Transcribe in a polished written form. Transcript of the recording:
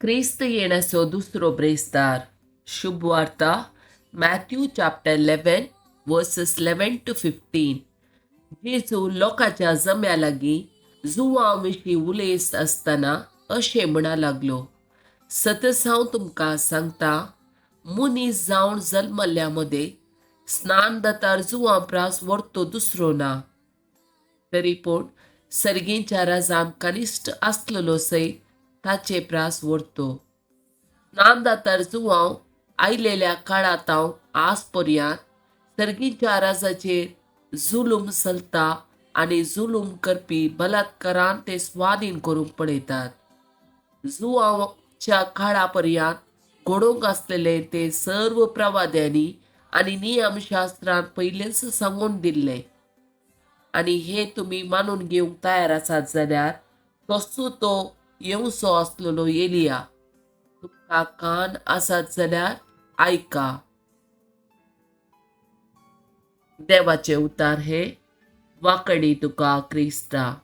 क्रिस्त येण्याचो दुसरो ब्रेस्तार. शुभ वार्ता मॅथ्यू चॅप्टर 11 वर्सेस 11 to 15. जेजू लोकांच्या जम्या लागीं जुवां विशीं उलयत आसतना अशें म्हणा लागलो, सतत हांव तुमकां सांगता, मनीस जावन जल्मल्ल्या मदें स्नान दातार जुवां प्रास व्हरतो दुसरो ना. तरी पूण सर्गेच्या राजान कनिश्ट आसलेलो सैत ताचे प्रास व्हरतो. स्नानदातार जुवांव आयलेल्या काळात हांव आज पर्यंत सर्गीच्या राजाचेर जुलूम चलता आनी जुलूम करपी बलात्कारान ते स्वाधीन करूंक पळयतात. जुवांच्या काळा पर्यंत घडोवंक आसलेले ते सर्व प्रवाद्यांनी आनी नियमशास्त्रान पयलेच सांगून दिल्ले. आनी हे तुमी मानून घेवंक तयार आसात जाल्यार तसो तो येवचो आसलेलो एलिया. तुमकां कान आसात जाल्यार आयका. देवाचे उतार हे वाकडी तुका क्रिस्ता.